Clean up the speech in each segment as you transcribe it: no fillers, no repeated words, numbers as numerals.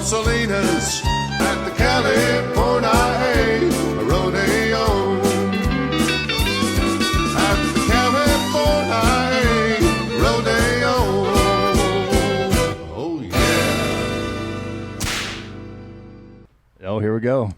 on Salinas at the California Rodeo. At the California Rodeo. Oh, yeah. Oh, here we go.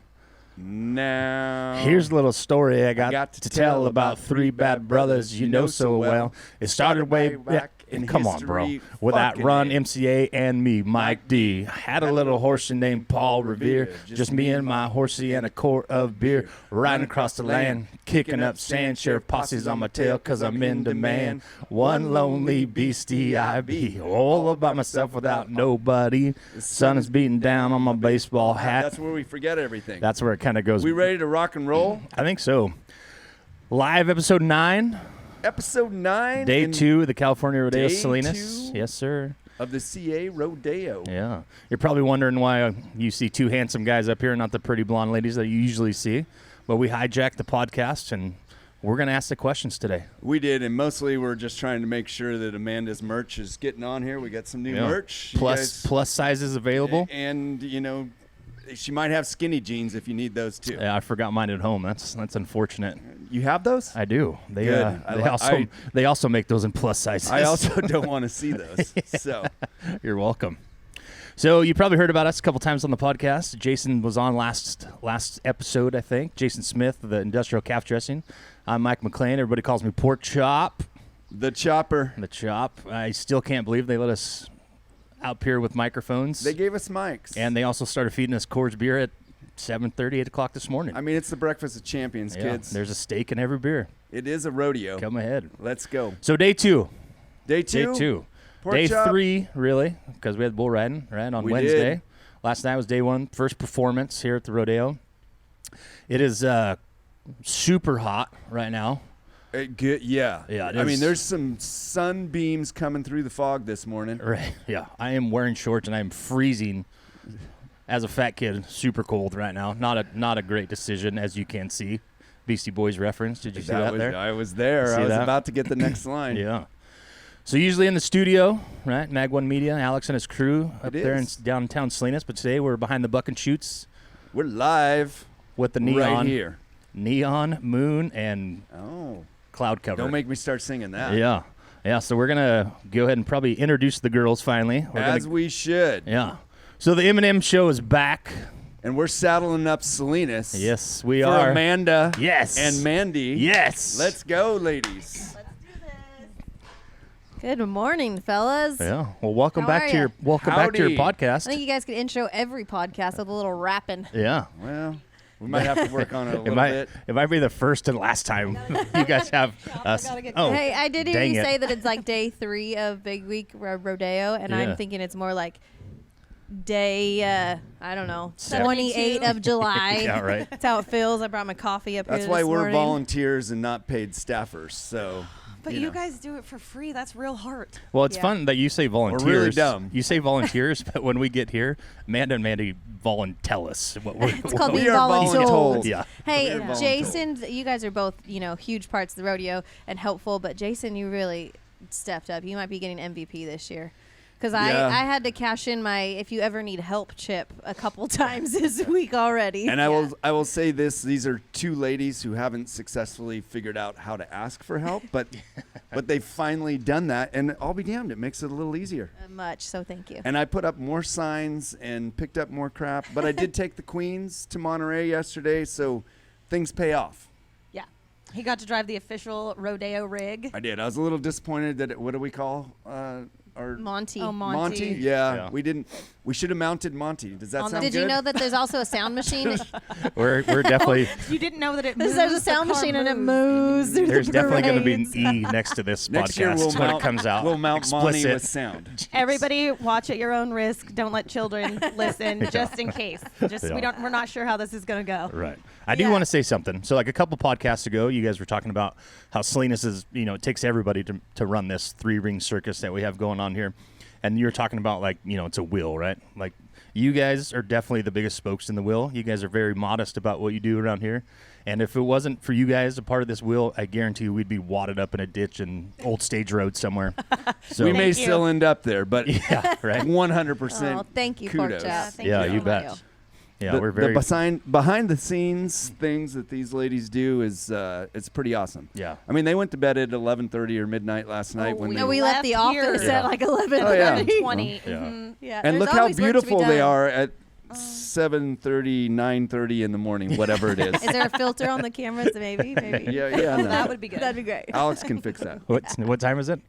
Now, Here's a little story I got to tell about three bad brothers you know so well. It started way back in Come on, bro. history, With that fucking run, A. MCA, and me, Mike D. Had a little horsey named Paul Revere. Just me and my horsey and a quart of beer. Riding across the land, kicking up sand. Sheriff posses on my tail because I'm in demand. One lonely beastie I be. All by myself without nobody. The sun is beating down on my baseball hat. That's where we forget everything. That's where it kind of goes. We ready to rock and roll? I think so. Live episode 9. Episode 9. Day 2 of the California Rodeo, Day Salinas. 2 Yes, sir. of the CA Rodeo. Yeah. You're probably wondering why you see two handsome guys up here, not the pretty blonde ladies that you usually see. But we hijacked the podcast, and we're going to ask the questions today. We did, and mostly we're just trying to make sure that Amanda's merch is getting on here. We got some new merch. You guys- Plus sizes available. And, you know, she might have skinny jeans if you need those too. Yeah, I forgot mine at home. That's unfortunate. You have those? I do. They Good. they also make those in plus sizes. I also don't want to see those. So You're welcome. So you probably heard about us a couple times on the podcast. Jason was on last episode, I think. Jason Smith, the industrial calf dressing. I'm Mike Mclain. Everybody calls me Porkchop. the chopper. The Chop. I still can't believe they let us out here with microphones. They gave us mics. And they also started feeding us Coors beer at 7:30, 8 o'clock this morning. I mean, it's the breakfast of champions, Yeah, kids. there's a steak in every beer. It is a rodeo. Come ahead. Let's go. So day 2. Day 2. Day 2. Pork Day chop. 3, really, because we had bull riding, right, on We Wednesday. did. Last night was day 1, first performance here at the rodeo. It is super hot right now. Good, yeah. Yeah, it I mean, is. there's some sunbeams coming through the fog this morning. Right. Yeah. I am wearing shorts and I am freezing. As a fat kid, super cold right now. Not a great decision, as you can see. Beastie Boys reference. Did you see that there? I was there. See I was that? about to get the next line. Yeah. So usually in the studio, right? Mag One Media, Alex and his crew up It there in is. downtown Salinas. But today we're behind the Buck and Shoots We're live with the right here. neon moon and Oh, cloud cover. don't make me start singing that. Yeah. Yeah. So we're gonna go ahead and probably introduce the girls finally. As we should. Yeah. So the M&M show is back. And we're saddling up Salinas. Yes, we for are. Amanda. Yes. And Mandy. Yes. Let's go, ladies. Good morning, fellas. Yeah. Well, welcome How back are to your ya? back to your Howdy. podcast. I think you guys could intro every podcast with a little rapping. Yeah. Well, we might have to work on it a little might, bit. It might be the first and last time you guys have us. Oh, Hey, I did hear dang you it. say that it's like day 3 of Big Week Rodeo, and Yeah. I'm thinking it's more like day, I don't know, 72. 28 of July. Yeah, right. That's how it feels. I brought my coffee up That's here why this we're morning. volunteers and not paid staffers. So, But you you know. guys do it for free. That's real hard. Well, it's Yeah. fun that you say volunteers. really dumb. You say volunteers, but when we get here, Amanda and Mandy tell us what we're. It's called We being are voluntold. voluntold. Yeah. Hey, We are Jason, you guys are both, huge parts of the rodeo and helpful, but Jason, you really stepped up. You might be getting MVP this year. Because Yeah. I had to cash in my if you ever need help chip a couple times this week already. And I will say this: these are two ladies who haven't successfully figured out how to ask for help, but they've finally done that, and I'll be damned, it makes it a little easier. Much, so thank you. And I put up more signs and picked up more crap, but I did take the Queens to Monterey yesterday, so things pay off. Yeah. He got to drive the official rodeo rig. I did. I was a little disappointed that what do we call our Monty. Oh, Monty? Yeah. Yeah, we didn't. We should have mounted Monty. Does that On the- sound Did good? you know that there's also a sound machine? We're definitely. You didn't know that it moves. There's a the sound car machine and it moves. moves. through There's the definitely going to be an parades. E next to this Next podcast year we'll when mount, it comes out. We'll mount Monty Explicit. with sound. Everybody, watch at your own risk. Don't let children listen, just in case. Just Yeah. we're not sure how this is going to go. Right. I do Yeah. want to say something. So, like a couple podcasts ago, you guys were talking about how Salinas is, it takes everybody to run this 3-ring circus that we have going on here. And you were talking about, like, it's a wheel, right? Like, you guys are definitely the biggest spokes in the wheel. You guys are very modest about what you do around here. And if it wasn't for you guys a part of this wheel, I guarantee you we'd be wadded up in a ditch in Old Stage Road somewhere. So We may you. still end up there, but yeah, right. 100%. Oh, thank you, kudos. Porkchop. Thank Yeah, you. you bet. Thank Yeah, we're very behind the scenes things that these ladies do is it's pretty awesome. yeah. I mean, they went to bed at 11:30 or midnight last night when we they No, were, we left the Left here. office Yeah. at like 11. Oh, yeah. 20. Yeah. Mhm. Yeah, and there's look how always work to be beautiful they done. are at 7:30, 9:30 in the morning, whatever it is. Is there a filter on the cameras? Maybe. yeah, no. That would be good. That'd be great. Alex can fix that. What time is it?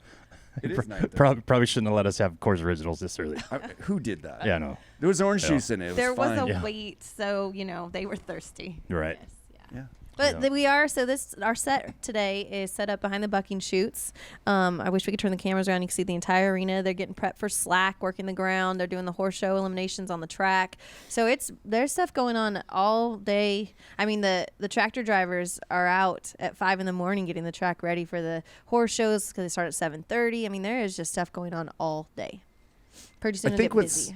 It is 9:30. Probably shouldn't have let us have Coors Originals this early. Who did that? Yeah, no. There was orange Yeah. juice in it. It was There was fine. a Yeah. wait, so they were thirsty. You're right. Yeah. But Yeah. we are, so our set today is set up behind the bucking chutes. I wish we could turn the cameras around. You can see the entire arena. They're getting prepped for slack, working the ground. They're doing the horse show eliminations on the track. So there's stuff going on all day. I mean, the tractor drivers are out at 5 in the morning getting the track ready for the horse shows because they start at 7:30. I mean, there is just stuff going on all day. Pretty soon I it'll think get what's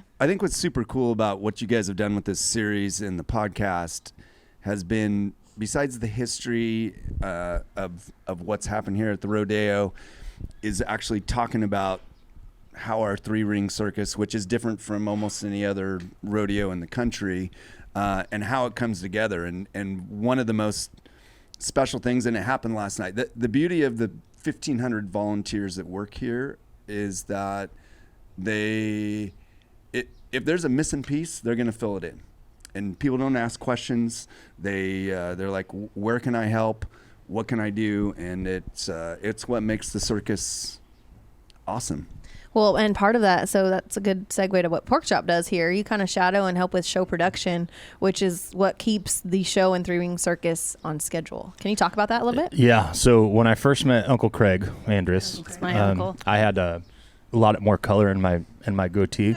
busy. super cool about what you guys have done with this series and the podcast has been, besides the history of what's happened here at the rodeo, is actually talking about how our 3-ring circus, which is different from almost any other rodeo in the country, and how it comes together. And one of the most special things, and it happened last night, the beauty of the 1,500 volunteers that work here is that if there's a missing piece, they're going to fill it in. And people don't ask questions. They're like, where can I help? What can I do? And it's what makes the circus awesome. Well, and part of that, so that's a good segue to what Porkchop does here. You kind of shadow and help with show production, which is what keeps the show and 3-ring circus on schedule. Can you talk about that a little bit? Yeah. So when I first met Uncle Craig Andrus, It's my uncle. I had a lot more color in my goatee.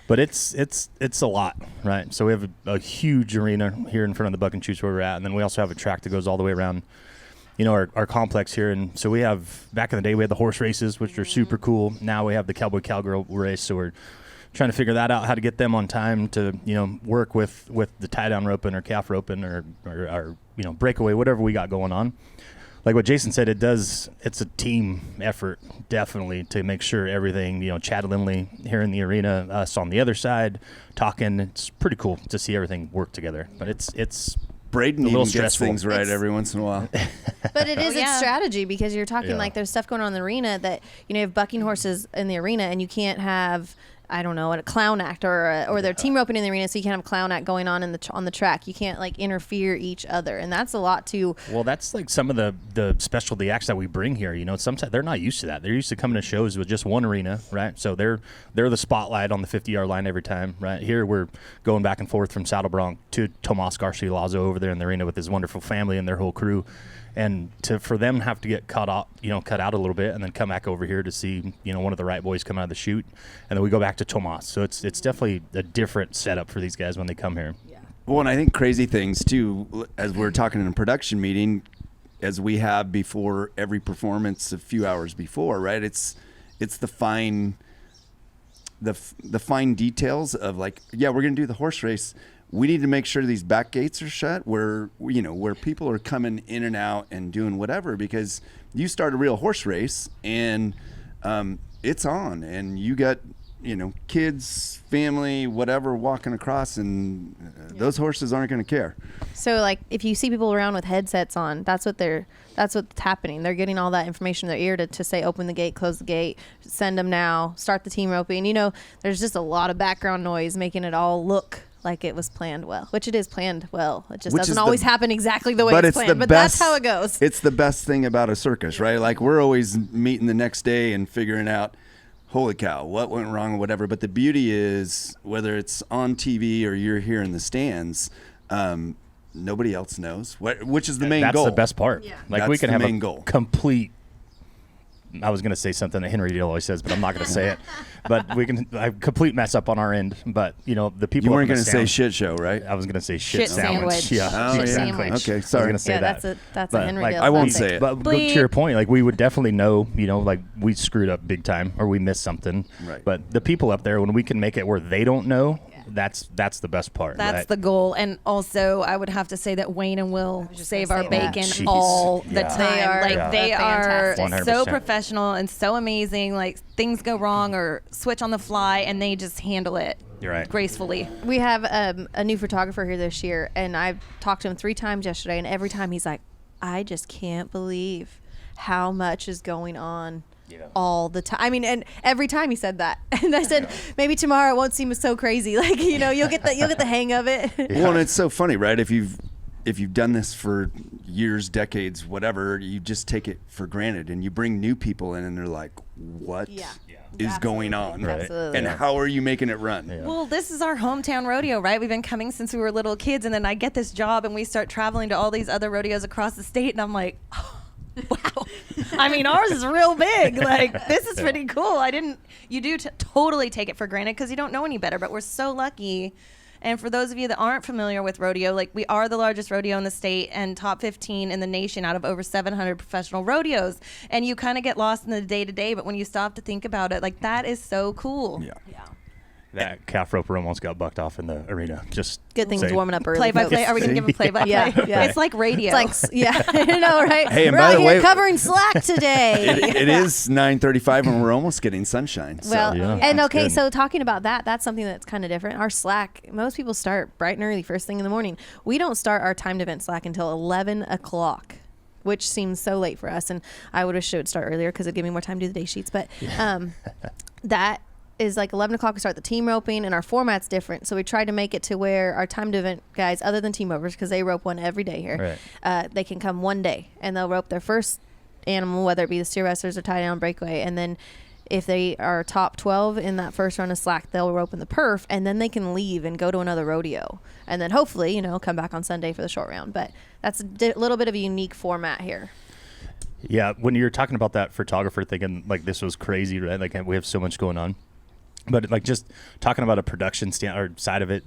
But it's a lot, right? So we have a huge arena here in front of the Buck and Chutes where we're at, and then we also have a track that goes all the way around, our complex here. And so we have, back in the day, we had the horse races, which are super cool. Now we have the cowboy cowgirl race, so we're trying to figure that out, how to get them on time to work with the tie down roping or calf roping or breakaway, whatever we got going on. Like what Jason said, it's a team effort, definitely, to make sure everything, Chad Lindley here in the arena, us on the other side, talking. It's pretty cool to see everything work together. But it's Braden a little even gets stressful. things right It's- every once in a while. But it is yeah. its strategy because you're talking Yeah. like there's stuff going on in the arena that, you have bucking horses in the arena and you can't have, I don't know, a clown act or they're team roping in the arena, so you can't have a clown act going on on the track. You can't like interfere each other, and that's a lot to. Well, that's like some of the specialty acts that we bring here. Sometimes they're not used to that. They're used to coming to shows with just one arena, right? So they're the spotlight on the 50-yard line every time, right? Here we're going back and forth from Saddle Bronc to Tomas Garcilaso over there in the arena with his wonderful family and their whole crew. And for them have to get cut out a little bit, and then come back over here to see one of the right boys come out of the chute, and then we go back to Tomas. So it's definitely a different setup for these guys when they come here. Well, and I think crazy things too, as we're talking in a production meeting, as we have before every performance a few hours before, right? It's the fine details of like, yeah, we're going to do the horse race. We need to make sure these back gates are shut where people are coming in and out and doing whatever, because you start a real horse race and it's on, and you got, kids, family, whatever, walking across, and those horses aren't going to care. So like if you see people around with headsets on, that's what's happening. They're getting all that information in their ear to say open the gate, close the gate, send them now, start the team roping. There's just a lot of background noise making it all look like it was planned well, which it is planned well. It just doesn't always happen exactly the way it's planned, but that's how it goes. It's the best thing about a circus, right? Like we're always meeting the next day and figuring out, holy cow, what went wrong or whatever. But the beauty is, whether it's on TV or you're here in the stands, nobody else knows, which is the main goal. That's the best part. Yeah. Like That's we can the have main a goal. complete. I was going to say something that Henry Deal always says, but I'm not going to say it. But we can a complete mess up on our end. But the people. You weren't going to say shit show, right? I was going to say shit Shit sandwich. Yeah, Oh, Shit yeah. sandwich. Okay, I sorry. was going to say that. That's But, a Henry like, Dale I won't classic. say it. But go to your point, like we would definitely know, like we screwed up big time or we missed something. Right. But the people up there, when we can make it where they don't know, that's the best part. That's right? the goal. And also, I would have to say that Wayne and Will save our gonna say that. bacon Jeez. all the Yeah. time. They are like they are fantastic. so 100%. professional and so amazing. Like things go wrong or switch on the fly, and they just handle it You're right. gracefully. We have a new photographer here this year, and I've talked to him 3 times yesterday, and every time he's like, I just can't believe how much is going on all the time. I mean, and every time he said that, and I said, maybe tomorrow it won't seem so crazy. Like, you know, you'll get the hang of it. Well, and it's so funny, right? If you've done this for years, decades, whatever, you just take it for granted, and you bring new people in, and they're like, "What is going on? Right. Absolutely. And how are you making it run?" Yeah. Well, this is our hometown rodeo, right? We've been coming since we were little kids, and then I get this job, and we start traveling to all these other rodeos across the state, and I'm like, oh, wow. I mean, ours is real big. Like, this is pretty cool. You do totally take it for granted because you don't know any better, but we're so lucky. And for those of you that aren't familiar with rodeo, like we are the largest rodeo in the state and top 15 in the nation out of over 700 professional rodeos. And you kind of get lost in the day to day, but when you stop to think about it, like that is so cool. Yeah. That calf roper almost got bucked off in the arena. Just Good thing it's saying. warming up early. Play by play. folks. Are we going to give a play by play? Yeah. It's like radio. It's like, yeah, I know, right? Hey, and we're by out the here way- covering slack today. It is 9:35, and we're almost getting sunshine. So. Well, Yeah. and That's okay, good. so talking about that's something that's kind of different. Our Slack, most people start bright and early, first thing in the morning. We don't start our timed event Slack until 11 o'clock, which seems so late for us. And I would wish it would start earlier because it'd give me more time to do the day sheets. But that is like 11 o'clock we start the team roping, and our format's different. So we tried to make it to where our timed event guys, other than team ropers, because they rope one every day here, they can come one day and they'll rope their first animal, whether it be the steer wrestlers or tie down breakaway, and then if they are top 12 in that first run of Slack, they'll rope in the perf, and then they can leave and go to another rodeo, and then hopefully, you know, come back on Sunday for the short round. But that's a little bit of a unique format here. Yeah, when you're talking about that photographer thinking like this was crazy, right? Like we have so much going on, but like just talking about a production side of it,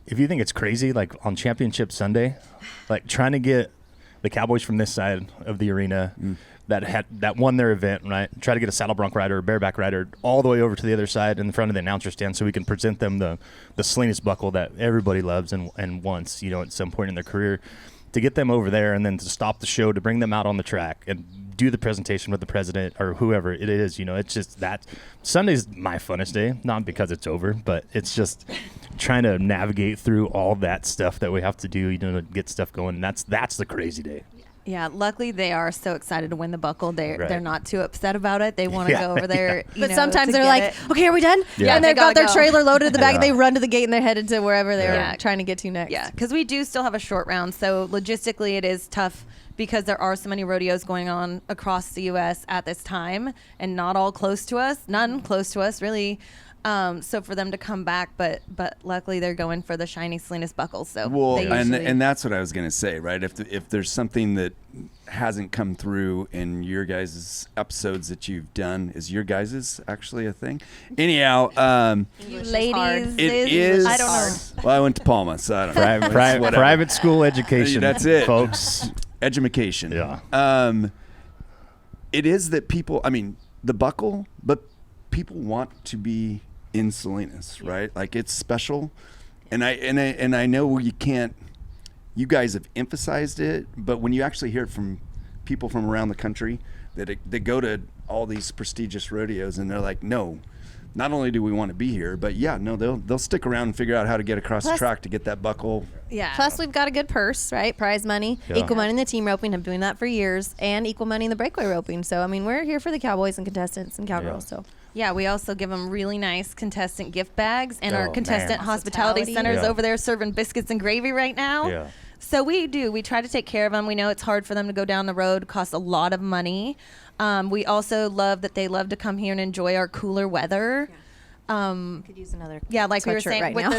if you think it's crazy, like on Championship Sunday, like trying to get the Cowboys from this side of the arena that won their event, right? Try to get a saddle bronc rider or bareback rider all the way over to the other side in front of the announcer stand so we can present them the Salinas buckle that everybody loves and wants, you know, at some point in their career. To get them over there and then to stop the show, to bring them out on the track and do the presentation with the president or whoever it is, you know, it's just that Sunday's my funnest day, not because it's over, but it's just trying to navigate through all that stuff that we have to do, you know, to get stuff going. And that's the crazy day. Yeah, luckily they are so excited to win the buckle. They're Right. not too upset about it. They want to go over there. you But know, sometimes to they're get like, it. okay, are we done? Yeah. And they they've got gotta their go. trailer loaded at the back, and they Yeah. run to the gate and they're headed to wherever they're Yeah. trying to get to next. Yeah, because we do still have a short round, so logistically it is tough because there are so many rodeos going on across the U.S. at this time, and not all close to us, none close to us really. So for them to come back, but luckily they're going for the shiny Salinas buckles. So Well, they and usually- that's what I was going to say, right? If there's something that hasn't come through in your guys' episodes that you've done, is your guys' actually a thing? Anyhow, ladies, it is. I don't know. Well, I went to Palma, so I don't know. It's whatever. Private school education. That's it. folks. Edumacation. Yeah. It is that people, I mean, the buckle, but people want to be in Salinas, right? Like it's special. And I know you can't, you guys have emphasized it, but when you actually hear it from people from around the country that they go to all these prestigious rodeos and they're like, no, not only do we want to be here, but yeah, no, they'll stick around and figure out how to get across the track to get that buckle. Yeah. Plus, we've got a good purse, right? Prize money, Yeah. equal money in the team roping. I'm doing that for years, and equal money in the breakaway roping. So, I mean, we're here for the Cowboys and contestants and cowgirls. So, Yeah, we also give them really nice contestant gift bags, and our Oh, contestant man. hospitality Hospitality. center is Yeah. over there serving biscuits and gravy right now. Yeah. So we try to take care of them. We know it's hard for them to go down the road, costs a lot of money. We also love that they love to come here and enjoy our cooler weather. could use another. Yeah, like we were sweatshirt saying, right with now.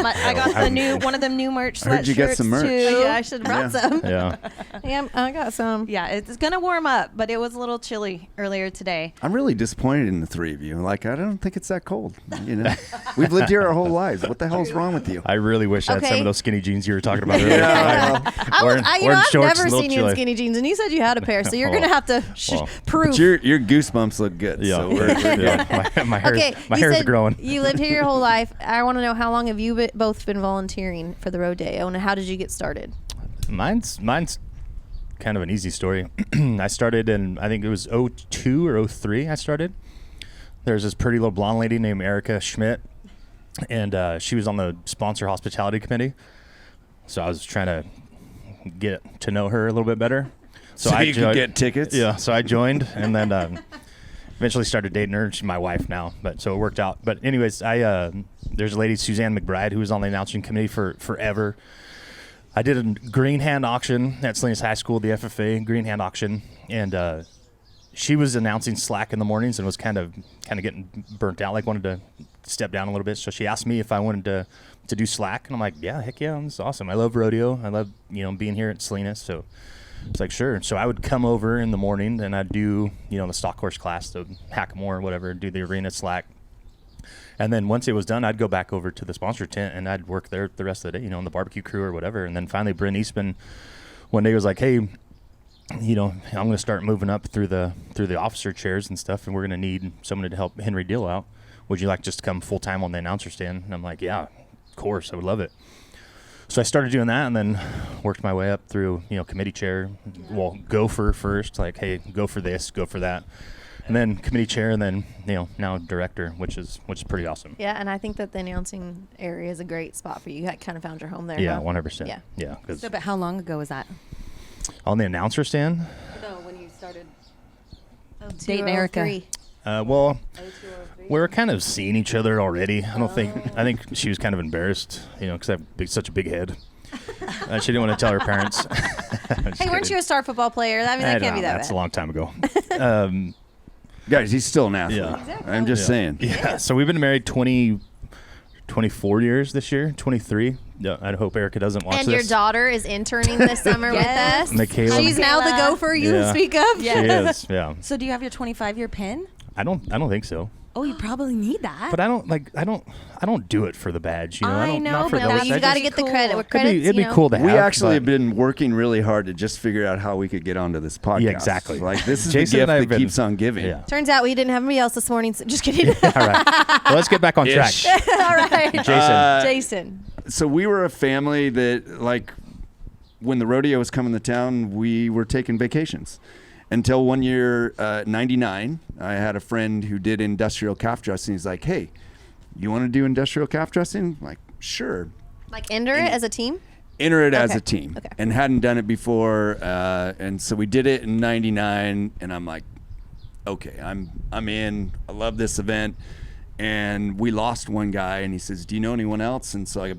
I got the new one of the new merch I heard you got sweatshirts some merch. too. Yeah, I should have brought some. Yeah. Yeah, I got some. Yeah, it's gonna warm up, but it was a little chilly earlier today. I'm really disappointed in the three of you. Like, I don't think it's that cold. You know, we've lived here our whole lives. What the hell's wrong with you? I really wish I had some Okay. of those skinny jeans you were talking about earlier. I've shorts, never a little seen you in chilly. skinny jeans, and you said you had a pair, so you're Well, gonna have to well. prove. But your goosebumps look good. Yeah, So we're good. yeah. My hair's Okay, my you hair's said growing going. You lived here your whole life. I want to know, how long have you both been volunteering for the rodeo, and how did you get started? Mine's kind of an easy story. I started in, I think it was 02 or 03 I started. There's this pretty little blonde lady named Erica Schmidt, and she was on the sponsor hospitality committee. So I was trying to get to know her a little bit better. So you could get tickets? Yeah, so I joined, and then eventually started dating her. She's my wife now, but so it worked out. But anyways, there's a lady, Suzanne McBride, who was on the announcing committee for forever. I did a green hand auction at Salinas High School, the FFA green hand auction, and she was announcing slack in the mornings and was kind of getting burnt out, like wanted to step down a little bit. So she asked me if I wanted to do slack, and I'm like, yeah, heck yeah, this is awesome. I love rodeo. I love being here at Salinas. So it's like, sure. So I would come over in the morning and I'd do the stock horse class, the hackamore or whatever, do the arena slack. And then once it was done, I'd go back over to the sponsor tent and I'd work there the rest of the day, in the barbecue crew or whatever. And then finally, Bryn Eastman one day was like, hey, I'm going to start moving up through the officer chairs and stuff, and we're going to need someone to help Henry Deal out. Would you like just to come full time on the announcer stand? And I'm like, yeah, of course, I would love it. So I started doing that, and then worked my way up through, committee chair. Well, gopher first, like, hey, go for this, go for that. And then committee chair, and then, now director, which is pretty awesome. Yeah, and I think that the announcing area is a great spot for you. You kind of found your home there. Yeah, huh? 100%. Yeah. Yeah. So, but how long ago was that? On the announcer stand? No, when you started Dating Erica. Well, we were kind of seeing each other already. I think she was kind of embarrassed, because I have such a big head. She didn't want to tell her parents. Hey, weren't you a star football player? I mean, that can't be that That's bad. a long time ago. Guys, he's still an athlete. Yeah. Exactly. I'm just saying. Yeah. So we've been married 24 years this year, 23. Yeah, I hope Erica doesn't watch And this. your daughter is interning this summer with us. Michaela. She's now the gopher you Yeah. speak of. She is, yeah. So do you have your 25-year pin? I don't think so. Oh, you probably need that. But I don't do it for the badge, I don't, know, not for but those. You've got to get the credit. Where credits, It'd be cool to have. We actually have but- been working really hard to just figure out how we could get onto this podcast. Yeah, exactly. Like, this is Jason the and gift I that have been- keeps on giving. Yeah. Turns out we didn't have anybody else this morning. So just kidding. All right. Well, let's get back on track. Ish. All right. Jason. Jason. So we were a family that, like, when the rodeo was coming to town, we were taking vacations. Until one year, 99, I had a friend who did industrial calf dressing. He's like, hey, you want to do industrial calf dressing? I'm like, sure. Like enter it as a team? Enter it as Okay. a team. Okay. And hadn't done it before. And so we did it in 99. And I'm like, okay, I'm in. I love this event. And we lost one guy. And he says, do you know anyone else? And so I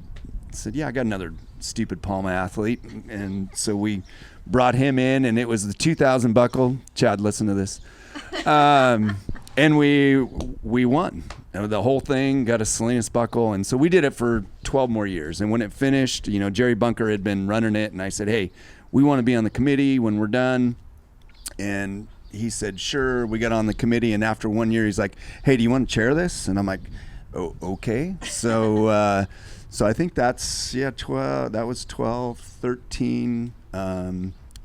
said, yeah, I got another stupid Palma athlete. And so we brought him in, and it was the 2000 buckle. Chad, listen to this. And we won. The whole thing, got a Salinas buckle. And so we did it for 12 more years. And when it finished, Jerry Bunker had been running it. And I said, hey, we want to be on the committee when we're done. And he said, sure. We got on the committee. And after 1 year, he's like, hey, do you want to chair this? And I'm like, oh, okay. So, so I think that's, 12, that was 12, 13,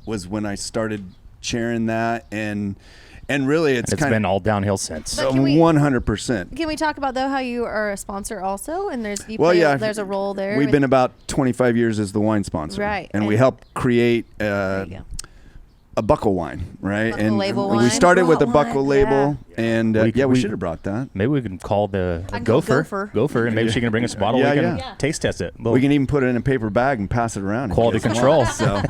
was when I started chairing that. And really it's It's kind been of all downhill since. But can we- 100%. Can we talk about, though, how you are a sponsor also? And there's there's a role there. We've been about 25 years as the wine sponsor. Right. And we And- help create There you go. a buckle wine, right? Buckle and label we wine. started with a Brought buckle one, label, and We- we we- should have brought that. Maybe we can call the I can call gopher, and maybe she can bring us a bottle. Yeah, we can yeah. taste test it. We can even put it in a paper bag and pass it around. Quality If you guys control. want. So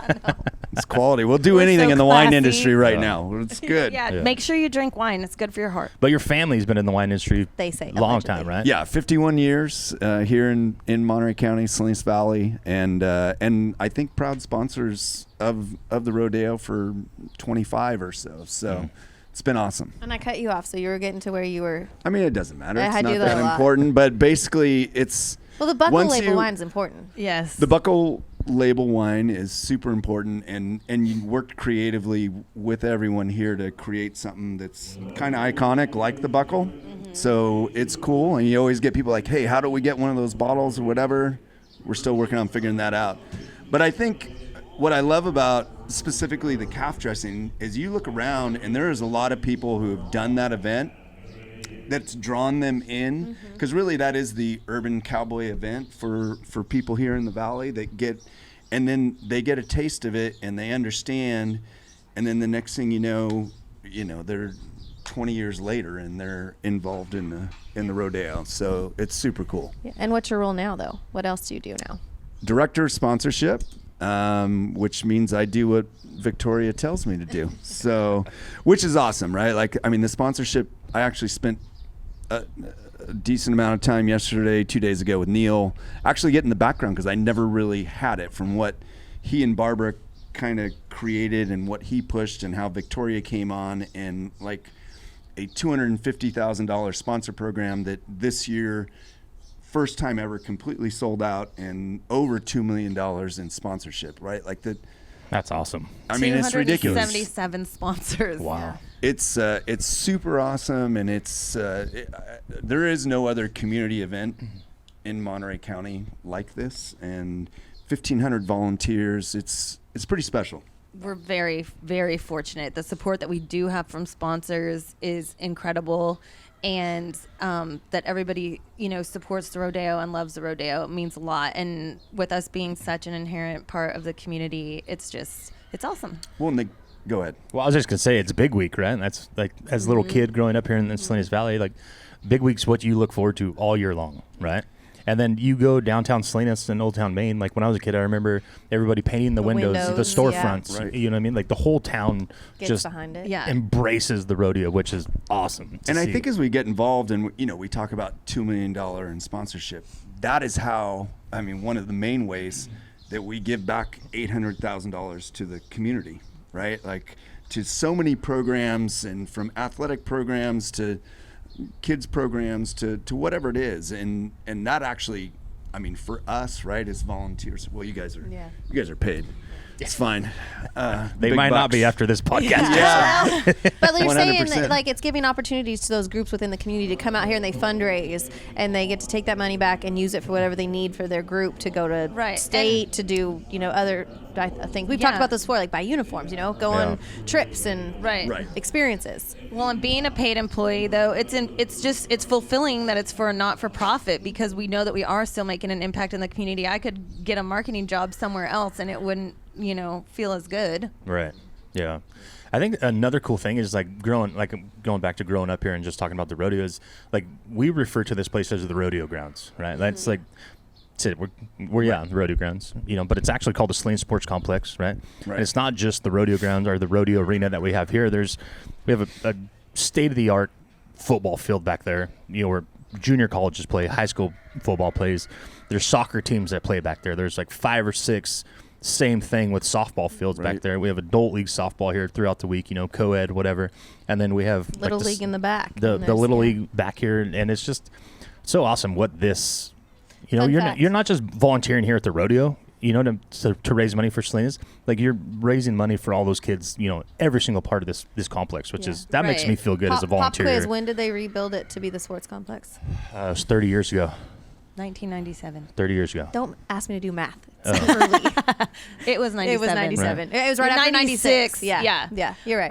it's quality. We'll do We're anything so in the wine classy. industry right Yeah. now. It's good. Yeah, Yeah. make sure you drink wine. It's good for your heart. But your family's been in the wine industry They say, long allegedly. time, right? Yeah, 51 years here in Monterey County, Salinas Valley, and I think proud sponsors of the rodeo for 25 or so. So it's been awesome. And I cut you off, so you were getting to where you were. I mean, it doesn't matter. I It's do not that that a lot. important, but basically it's Well, the buckle once label you- wine's important. Yes. The buckle label wine is super important, and you worked creatively with everyone here to create something that's kind of iconic like the buckle. So it's cool, and you always get people like, hey, how do we get one of those bottles or whatever? We're still working on figuring that out. But I think what I love about specifically the calf dressing is you look around and there is a lot of people who have done that event that's drawn them in, because really that is the urban cowboy event for people here in the valley that get, and then they get a taste of it and they understand, and then the next thing you know they're 20 years later and they're involved in the rodeo. So it's super cool. Yeah. And what's your role now, though? What else do you do now? Director of sponsorship, which means I do what Victoria tells me to do. So, which is awesome, right? Like, I mean, the sponsorship, I actually spent a decent amount of time yesterday, 2 days ago with Neil, actually getting the background, because I never really had it, from what he and Barbara kind of created and what he pushed and how Victoria came on, and like a $250,000 sponsor program that this year, first time ever, completely sold out, and over $2 million in sponsorship, right? Like that. That's awesome. I mean, it's ridiculous. 277 sponsors. Wow. It's super awesome, and there is no other community event in Monterey County like this, and 1,500 volunteers. It's pretty special. We're very, very fortunate. The support that we do have from sponsors is incredible, and that everybody, supports the rodeo and loves the rodeo means a lot. And with us being such an inherent part of the community, it's awesome. Well, Nick, go ahead. Well, I was just going to say, it's Big Week, right? And that's like, as a little kid growing up here in the Salinas Valley, like Big Week's what you look forward to all year long, right? And then you go downtown Salinas and Old Town Maine. Like when I was a kid, I remember everybody painting the windows, the storefronts. Yeah. Right. You know what I mean? Like the whole town Gets just behind it. Yeah. embraces the rodeo, which is awesome. And I think as we get involved and, we talk about $2 million in sponsorship, that is how, one of the main ways that we give back $800,000 to the community, right? Like to so many programs, and from athletic programs to kids programs to whatever it is. And that actually, for us, right, as volunteers, well, you guys are paid. It's fine. they might not be after this podcast. Yeah. But you're saying 100%. that, like, it's giving opportunities to those groups within the community to come out here and they fundraise, and they get to take that money back and use it for whatever they need for their group, to go to state, to do, other things. We've talked about this before, like buy uniforms, go on trips and experiences. Well, and being a paid employee, though, it's fulfilling that it's for a not-for-profit, because we know that we are still making an impact in the community. I could get a marketing job somewhere else and it wouldn't, feel as good. Right. Yeah. I think another cool thing is going back to growing up here and just talking about the rodeo is, like, we refer to this place as the rodeo grounds, right? That's like, that's it. We're the rodeo grounds, but it's actually called the Salinas Sports Complex, right? And it's not just the rodeo grounds or the rodeo arena that we have here. We have a state-of-the-art football field back there, where junior colleges play, high school football plays. There's soccer teams that play back there. There's like 5 or 6. Same thing with softball fields back there. We have adult league softball here throughout the week, co-ed, whatever. And then we have Little league in the back. The little league back here, and it's just so awesome what this, you're not just volunteering here at the rodeo, to raise money for Salinas. Like, you're raising money for all those kids, every single part of this complex, which is, that makes me feel good as a volunteer. Pop quiz, when did they rebuild it to be the sports complex? It was 30 years ago. 1997. 30 years ago. Don't ask me to do math. It's early. It was 97. It was 97. It was right after 96. Yeah. You're right.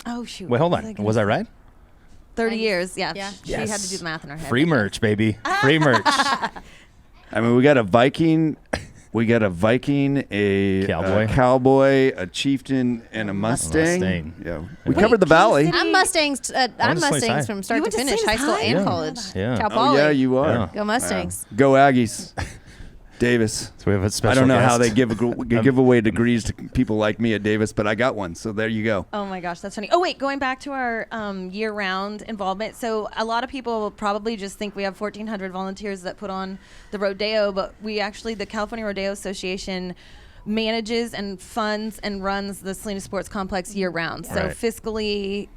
Oh, shoot. Wait, hold on. Was I right? 30 years. Yeah. Yeah. She had to do the math in her head. Free merch, baby. Free merch. We got a Viking. A cowboy, a chieftain, and a Mustang. Yeah, we covered the valley. I'm Mustangs. I'm Mustangs from start to finish, high school and college. Yeah. Cal Oh Poly. yeah, you are. Yeah. Go Mustangs. Go Aggies. Davis. So we have a special I don't know how guest. they give away degrees to people like me at Davis, but I got one, so there you go. Oh my gosh, that's funny. Oh wait, going back to our year-round involvement. So a lot of people probably just think we have 1,400 volunteers that put on the rodeo, but the California Rodeo Association manages and funds and runs the Salinas Sports Complex year-round. So fiscally,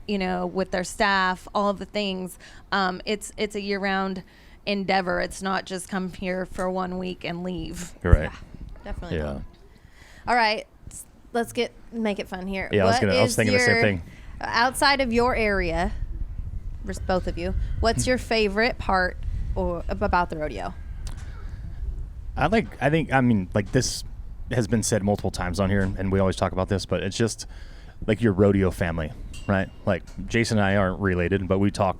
with their staff, all of the things, it's a year-round endeavor. It's not just come here for 1 week and leave. You're right. Definitely. Yeah. Not. All right, let's make it fun here. Yeah, I was thinking the same thing. Outside of your area, both of you, what's your favorite part about the rodeo? This has been said multiple times on here, and we always talk about this, but it's just like your rodeo family, right? Like, Jason and I aren't related, but we talk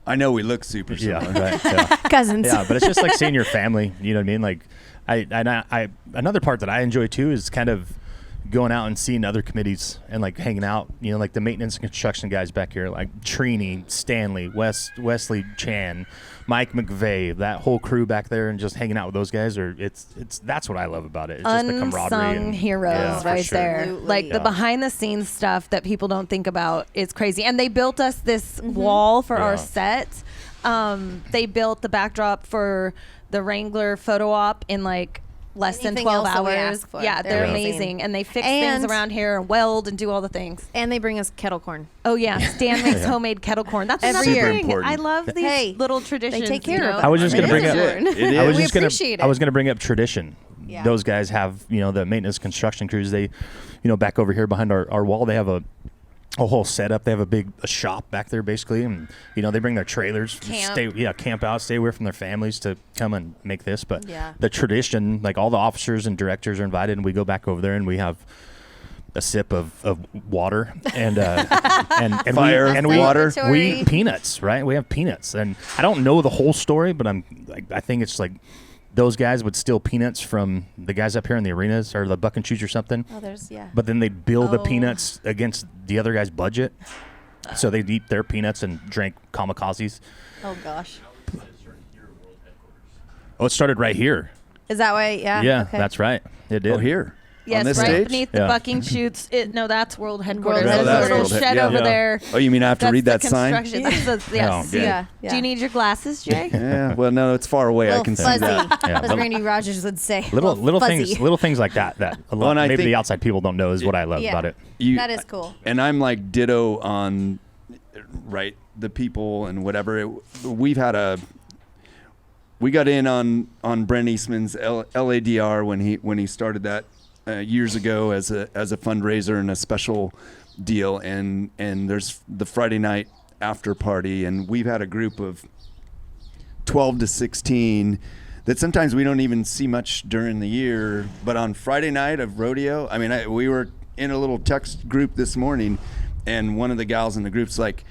I know we look super yeah, similar. right. Yeah. Cousins. Yeah, but it's just like seeing your family. You know what I mean? Like, I another part that I enjoy too is kind of going out and seeing other committees and like hanging out. You know, like the maintenance and construction guys back here, like Trini, Stanley, Wesley Chan, Mike McVeigh, that whole crew back there, and just hanging out with those guys. That's what I love about it. It's just the camaraderie. Unsung And, heroes yeah, for right sure. there. Absolutely. Like Yeah. the behind the scenes stuff that people don't think about is crazy. And they built us this wall for our Yeah. set. They built the backdrop for the Wrangler photo op in like less than Anything 12 else that we hours. ask for. Yeah, They're they're amazing. amazing. And they fix And- things around here and weld and do all the things. And they bring us kettle corn. Oh yeah, Stan makes homemade kettle corn. That's Every another year. thing. Important. I love these Hey, little traditions. take care you of know? it. I was just It gonna is bring up. important. It is. I was We just gonna. appreciate I was it. gonna bring up tradition. Yeah. Those guys have the maintenance construction crews. They, back over here behind our wall, they have a whole setup. They have a shop back there basically, and they bring their trailers, Camp. camp out, stay away from their families to come and make this. But Yeah. the tradition, like all the officers and directors are invited, and we go back over there and we have a sip of water and and Fire, water. we eat peanuts, right? We have peanuts, and I don't know the whole story, but I think it's like those guys would steal peanuts from the guys up here in the arenas or the buck and shoots or something. Oh, there's But then they'd bill the Oh. peanuts against the other guy's budget, so they'd eat their peanuts and drink kamikazes. Oh gosh. Oh, it started right here. Is that why? Yeah. Yeah, Okay. that's right. It did. Oh, here. Yes, On this right stage? beneath the Yeah. bucking chutes. No, that's World Headquarters. World There's a Headquarters. little That's World shed Head- over yeah. there. Oh, you mean I have to That's read the that sign? construction. That's the, yes. Oh, okay. Yeah. Do you need your glasses, Jay? Yeah. Well, no, it's far away. I Little can see fuzzy, that. Yeah, as but- Randy Rogers would say. Little fuzzy. things like that a Well, lot, and I maybe think- the outside people don't know is what I love Yeah. about it. That is cool. And I'm like ditto on, right, the people and whatever. We got in on Brent Eastman's LADR when he started that years ago as a fundraiser and a special deal. And there's the Friday night after party, and we've had a group of 12 to 16 that sometimes we don't even see much during the year, but on Friday night of rodeo, I mean, we were in a little text group this morning, and one of the gals in the group's like,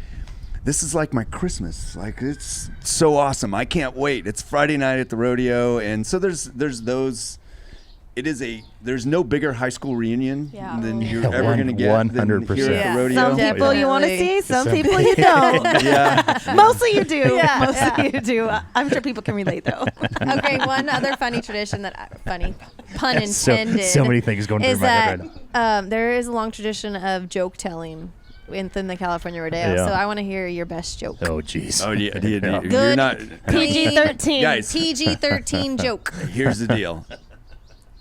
"This is like my Christmas. Like, it's so awesome. I can't wait. It's Friday night at the rodeo." And so there's those. There's no bigger high school reunion Yeah. than you're Yeah, ever going to get than 100%. here at Yeah. the rodeo. Some people you want to Definitely. see, some people you don't. Yeah. Mostly you do. Yeah, Mostly you do. I'm sure people can relate though. Okay, one other funny tradition pun So- intended. so many things going through is my that head right there is a long tradition of joke telling within the California rodeo. Yeah. So I want to hear your best joke. Oh, jeez. Oh, yeah. Yeah. You're Good. not. PG-13. Guys. PG-13 joke. Here's the deal.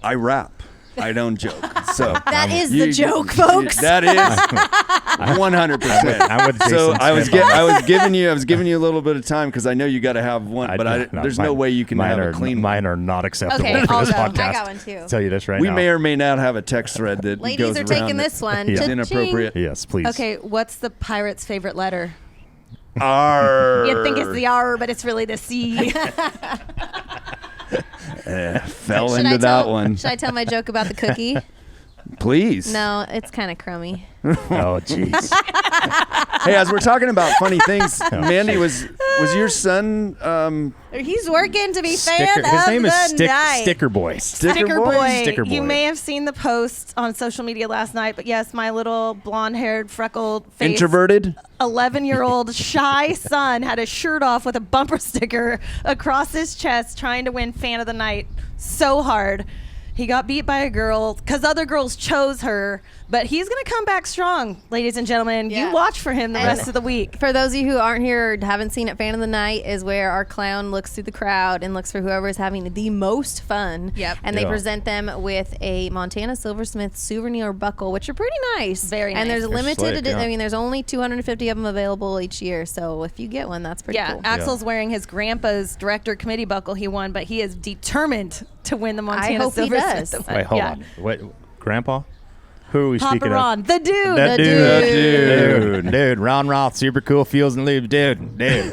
I rap. I don't joke. So That is the joke, folks. That is 100%. I'm with So Jason I was Smith. I was giving you a little bit of time because I know you got to have one, but there's no way you can mine have are, a clean Mine one. are not acceptable Okay, for I'll this go. I podcast. I got one too. I'll tell you this right We now. may or may not have a text thread that Ladies goes are around taking that this one. Yeah. is Cha-ching. inappropriate. Yes, please. Okay, what's the pirate's favorite letter? Arr. You'd think it's the R, but it's really the C. Fell Should into I that tell, one. Should I tell my joke about the cookie? Please. No, it's kind of crummy. Oh, jeez. Hey, as we're talking about funny things, Mandy, was your son He's working to be fan Sticker. His of name the is night. Sticker Boy. Sticker Boy? Sticker Boy. You may have seen the post on social media last night, but yes, my little blonde-haired, freckled face, introverted? 11-year-old shy son had his shirt off with a bumper sticker across his chest trying to win fan of the night so hard. He got beat by a girl because other girls chose her, but he's going to come back strong, ladies and gentlemen. Yeah. You watch for him the And rest of the week. For those of you who aren't here or haven't seen it, Fan of the Night is where our clown looks through the crowd and looks for whoever is having the most fun. Yep. And they Yeah. present them with a Montana Silversmith souvenir buckle, which are pretty nice. Very And nice. there's They're limited, slick, yeah. I mean, there's only 250 of them available each year. So if you get one, that's pretty Yeah, cool. Axel's wearing his grandpa's director committee buckle he won, but he is determined to win the Montana hope he Silversmith. does. Wait, hold Yeah. on. Wait, Grandpa? Who are we Papa speaking Ron, of? the dude. That The dude. Dude. Ron Roth, super cool, feels and lives. Dude.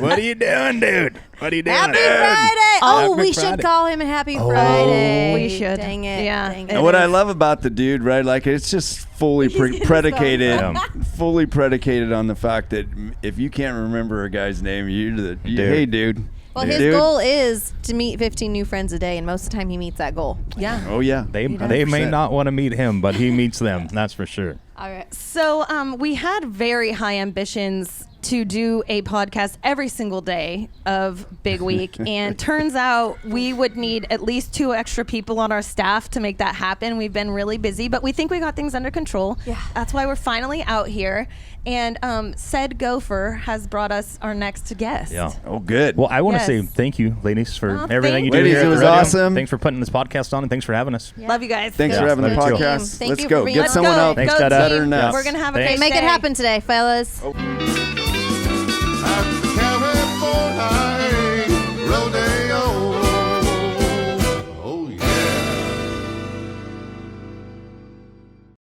What are you doing, dude? What are you doing? Happy Friday! Oh, Happy we should Friday. call him a Happy Friday. we should. Dang it. Yeah. Dang And it. what I love about the dude, right? Like it's just fully predicated, Yeah. fully predicated on the fact that if you can't remember a guy's name, hey, dude. Well, his Dude. goal is to meet 15 new friends a day, and most of the time he meets that goal. Yeah. Oh yeah, They may 100%. not want to meet him, but he meets them. That's for sure. All right. So we had very high ambitions to do a podcast every single day of Big Week. And turns out we would need at least 2 extra people on our staff to make that happen. We've been really busy, but we think we got things under control. Yeah. That's why we're finally out here. And said Gopher has brought us our next guest. Yeah. Oh good. Well, I want to Yes. say thank you, ladies, for Oh, everything you thank do you. here. Ladies, at it the was rodeo. awesome. Thanks for putting this podcast on, and thanks for having us. Love you guys. Thanks Yeah, for having the love you too. podcast. Thank Let's you go. for being Get on. someone Go, else Thanks, go Dada. better than team. us. We're going to have a Thanks. great Make it day. happen today, fellas. Oh.